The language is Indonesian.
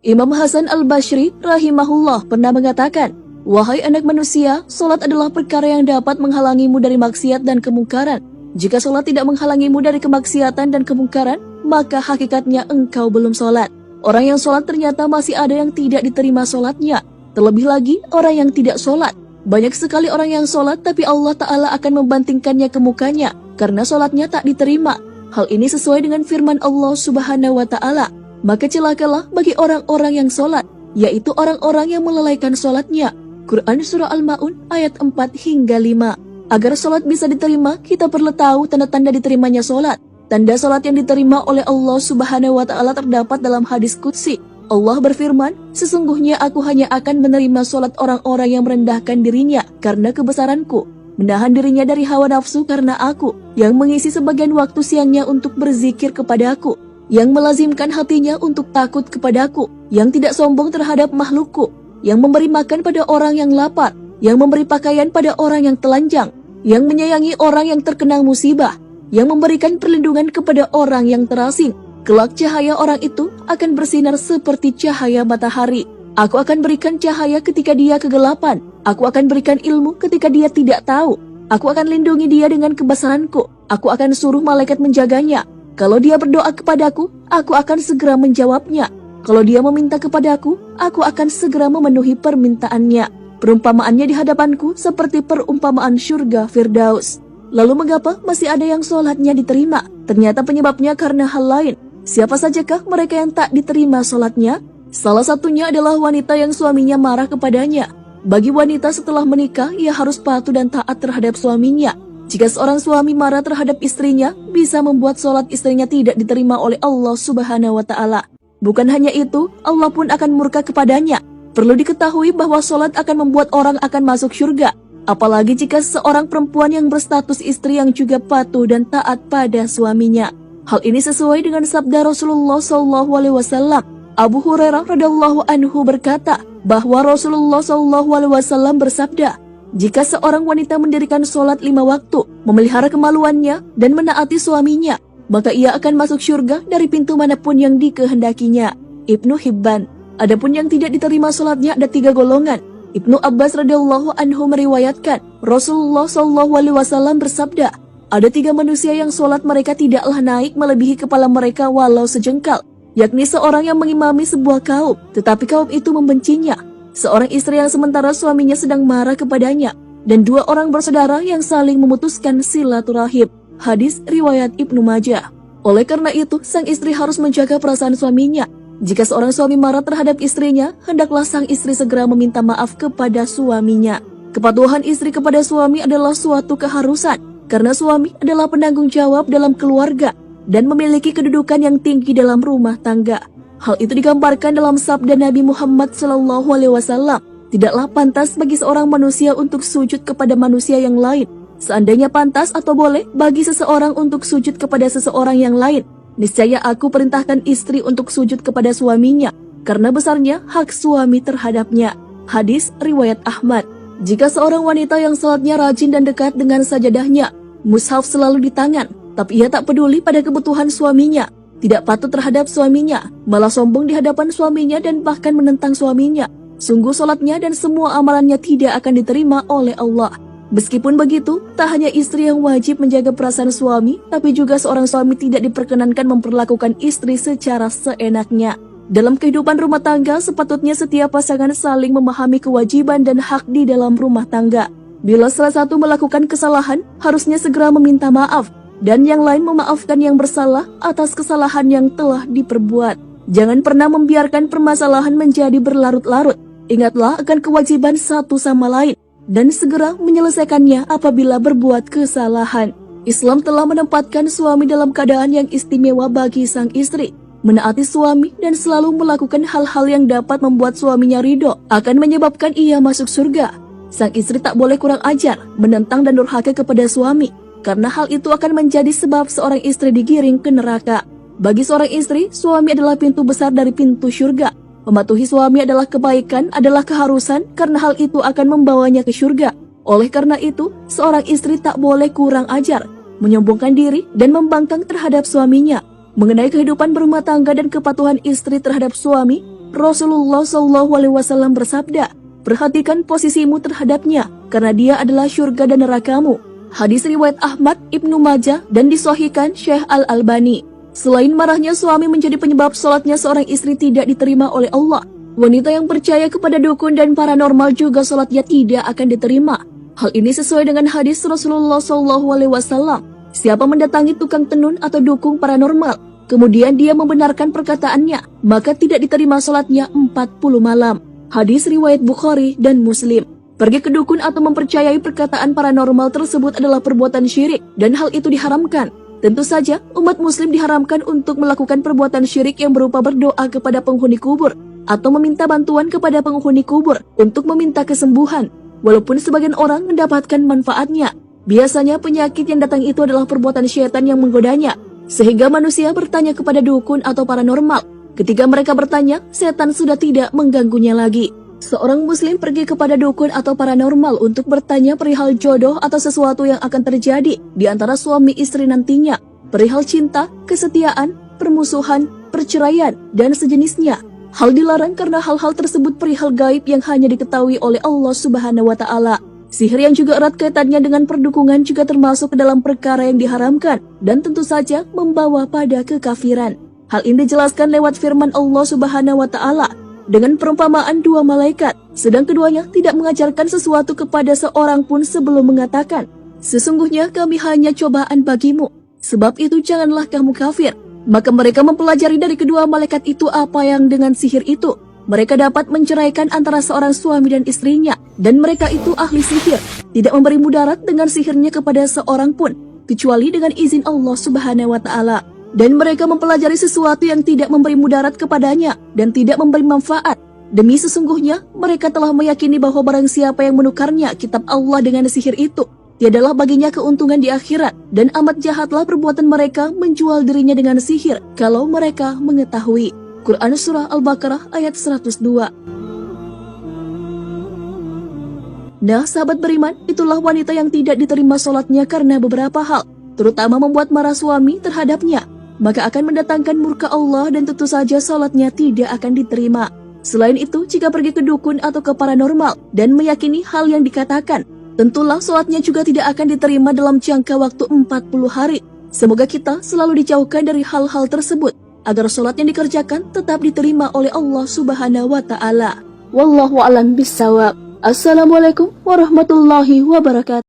Imam Hasan al-Basri rahimahullah pernah mengatakan, "Wahai anak manusia, solat adalah perkara yang dapat menghalangimu dari maksiat dan kemungkaran. Jika solat tidak menghalangimu dari kemaksiatan dan kemungkaran, maka hakikatnya engkau belum solat. Orang yang solat ternyata masih ada yang tidak diterima solatnya. Terlebih lagi orang yang tidak solat. Banyak sekali orang yang solat tapi Allah Ta'ala akan membantingkannya ke mukanya karena solatnya tak diterima. Hal ini sesuai dengan firman Allah Subhanahu wa Ta'ala. Maka celakalah bagi orang-orang yang solat, yaitu orang-orang yang melalaikan solatnya." Quran Surah Al-Ma'un ayat 4 hingga 5. Agar solat bisa diterima, kita perlu tahu tanda-tanda diterimanya solat. Tanda solat yang diterima oleh Allah Subhanahu wa Ta'ala terdapat dalam hadis qudsi. Allah berfirman, "Sesungguhnya aku hanya akan menerima solat orang-orang yang merendahkan dirinya karena kebesaranku, menahan dirinya dari hawa nafsu karena aku, yang mengisi sebagian waktu siangnya untuk berzikir kepadaku, yang melazimkan hatinya untuk takut kepadaku, yang tidak sombong terhadap makhlukku, yang memberi makan pada orang yang lapar, yang memberi pakaian pada orang yang telanjang, yang menyayangi orang yang terkena musibah, yang memberikan perlindungan kepada orang yang terasing. Kelak cahaya orang itu akan bersinar seperti cahaya matahari. Aku akan berikan cahaya ketika dia kegelapan. Aku akan berikan ilmu ketika dia tidak tahu. Aku akan lindungi dia dengan kebesaranku. Aku akan suruh malaikat menjaganya. Kalau dia berdoa kepadaku, aku akan segera menjawabnya. Kalau dia meminta kepadaku, aku akan segera memenuhi permintaannya. Perumpamaannya di hadapanku seperti perumpamaan syurga Firdaus." Lalu mengapa masih ada yang sholatnya diterima? Ternyata penyebabnya karena hal lain. Siapa sajakah mereka yang tak diterima sholatnya? Salah satunya adalah wanita yang suaminya marah kepadanya. Bagi wanita setelah menikah, ia harus patuh dan taat terhadap suaminya. Jika seorang suami marah terhadap istrinya, bisa membuat sholat istrinya tidak diterima oleh Allah Subhanahu wa Ta'ala. Bukan hanya itu, Allah pun akan murka kepadanya. Perlu diketahui bahwa sholat akan membuat orang akan masuk syurga. Apalagi jika seorang perempuan yang berstatus istri yang juga patuh dan taat pada suaminya. Hal ini sesuai dengan sabda Rasulullah SAW. Abu Hurairah radhiyallahu anhu berkata bahwa Rasulullah SAW bersabda, "Jika seorang wanita mendirikan sholat 5 waktu, memelihara kemaluannya dan menaati suaminya, maka ia akan masuk syurga dari pintu manapun yang dikehendakinya." Ibnu Hibban. Adapun yang tidak diterima sholatnya ada 3 golongan. Ibnu Abbas radhiyallahu anhu meriwayatkan, Rasulullah SAW bersabda, "Ada 3 manusia yang sholat mereka tidaklah naik melebihi kepala mereka walau sejengkal, yakni seorang yang mengimami sebuah kaum, tetapi kaum itu membencinya, seorang istri yang sementara suaminya sedang marah kepadanya, dan 2 orang bersaudara yang saling memutuskan silaturahim." Hadis riwayat Ibnu Majah. Oleh karena itu, sang istri harus menjaga perasaan suaminya. Jika seorang suami marah terhadap istrinya, hendaklah sang istri segera meminta maaf kepada suaminya. Kepatuhan istri kepada suami adalah suatu keharusan, karena suami adalah penanggung jawab dalam keluarga dan memiliki kedudukan yang tinggi dalam rumah tangga. Hal itu digambarkan dalam sabda Nabi Muhammad SAW. "Tidaklah pantas bagi seorang manusia untuk sujud kepada manusia yang lain. Seandainya pantas atau boleh bagi seseorang untuk sujud kepada seseorang yang lain, niscaya aku perintahkan istri untuk sujud kepada suaminya, karena besarnya hak suami terhadapnya." Hadis riwayat Ahmad. Jika seorang wanita yang salatnya rajin dan dekat dengan sajadahnya, mushaf selalu di tangan, tapi ia tak peduli pada kebutuhan suaminya, tidak patuh terhadap suaminya, malah sombong di hadapan suaminya dan bahkan menentang suaminya, sungguh salatnya dan semua amalannya tidak akan diterima oleh Allah. Meskipun begitu, tak hanya istri yang wajib menjaga perasaan suami, tapi juga seorang suami tidak diperkenankan memperlakukan istri secara seenaknya. Dalam kehidupan rumah tangga, sepatutnya setiap pasangan saling memahami kewajiban dan hak di dalam rumah tangga. Bila salah satu melakukan kesalahan, harusnya segera meminta maaf, dan yang lain memaafkan yang bersalah atas kesalahan yang telah diperbuat. Jangan pernah membiarkan permasalahan menjadi berlarut-larut. Ingatlah akan kewajiban satu sama lain, dan segera menyelesaikannya apabila berbuat kesalahan. Islam telah menempatkan suami dalam keadaan yang istimewa bagi sang istri. Menaati suami dan selalu melakukan hal-hal yang dapat membuat suaminya ridho akan menyebabkan ia masuk surga. Sang istri tak boleh kurang ajar, menentang dan durhaka kepada suami, karena hal itu akan menjadi sebab seorang istri digiring ke neraka. Bagi seorang istri, suami adalah pintu besar dari pintu surga. Mematuhi suami adalah kebaikan, adalah keharusan, karena hal itu akan membawanya ke surga. Oleh karena itu, seorang istri tak boleh kurang ajar, menyombongkan diri dan membangkang terhadap suaminya. Mengenai kehidupan berumah tangga dan kepatuhan istri terhadap suami, Rasulullah SAW bersabda, perhatikan posisimu terhadapnya, karena dia adalah syurga dan nerakamu. Hadis riwayat Ahmad, Ibnu Majah, dan disahihkan Syekh Al-Albani. Selain marahnya suami menjadi penyebab sholatnya seorang istri tidak diterima oleh Allah, wanita yang percaya kepada dukun dan paranormal juga sholatnya tidak akan diterima. Hal ini sesuai dengan hadis Rasulullah SAW. Siapa mendatangi tukang tenun atau dukun paranormal, kemudian dia membenarkan perkataannya, maka tidak diterima sholatnya 40 malam. Hadis riwayat Bukhari dan Muslim. Pergi ke dukun atau mempercayai perkataan paranormal tersebut adalah perbuatan syirik, dan hal itu diharamkan. Tentu saja, umat muslim diharamkan untuk melakukan perbuatan syirik yang berupa berdoa kepada penghuni kubur, atau meminta bantuan kepada penghuni kubur untuk meminta kesembuhan. Walaupun sebagian orang mendapatkan manfaatnya, biasanya penyakit yang datang itu adalah perbuatan syaitan yang menggodanya, sehingga manusia bertanya kepada dukun atau paranormal. Ketika mereka bertanya, setan sudah tidak mengganggunya lagi. Seorang muslim pergi kepada dukun atau paranormal untuk bertanya perihal jodoh atau sesuatu yang akan terjadi di antara suami istri nantinya, perihal cinta, kesetiaan, permusuhan, perceraian, dan sejenisnya. Hal dilarang karena hal-hal tersebut perihal gaib yang hanya diketahui oleh Allah Subhanahu wa Ta'ala. Sihir yang juga erat kaitannya dengan perdukungan juga termasuk ke dalam perkara yang diharamkan dan tentu saja membawa pada kekafiran. Hal ini dijelaskan lewat firman Allah Subhanahu wa Ta'ala dengan perumpamaan dua malaikat, sedang keduanya tidak mengajarkan sesuatu kepada seorang pun sebelum mengatakan, sesungguhnya kami hanya cobaan bagimu, sebab itu janganlah kamu kafir. Maka mereka mempelajari dari kedua malaikat itu apa yang dengan sihir itu mereka dapat menceraikan antara seorang suami dan istrinya, dan mereka itu ahli sihir, tidak memberi mudarat dengan sihirnya kepada seorang pun kecuali dengan izin Allah Subhanahu wa Ta'ala. Dan mereka mempelajari sesuatu yang tidak memberi mudarat kepadanya dan tidak memberi manfaat. Demi sesungguhnya mereka telah meyakini bahwa barang siapa yang menukarnya kitab Allah dengan sihir itu, tiadalah baginya keuntungan di akhirat, dan amat jahatlah perbuatan mereka menjual dirinya dengan sihir kalau mereka mengetahui. Quran Surah Al-Baqarah ayat 102. Nah, sahabat beriman, itulah wanita yang tidak diterima sholatnya karena beberapa hal, terutama membuat marah suami terhadapnya, maka akan mendatangkan murka Allah dan tentu saja sholatnya tidak akan diterima. Selain itu, jika pergi ke dukun atau ke paranormal dan meyakini hal yang dikatakan, tentulah sholatnya juga tidak akan diterima dalam jangka waktu 40 hari. Semoga kita selalu dijauhkan dari hal-hal tersebut, agar sholat yang dikerjakan tetap diterima oleh Allah Subhanahu wa Ta'ala. Wallahu a'lam bishawab. Assalamualaikum warahmatullahi wabarakatuh.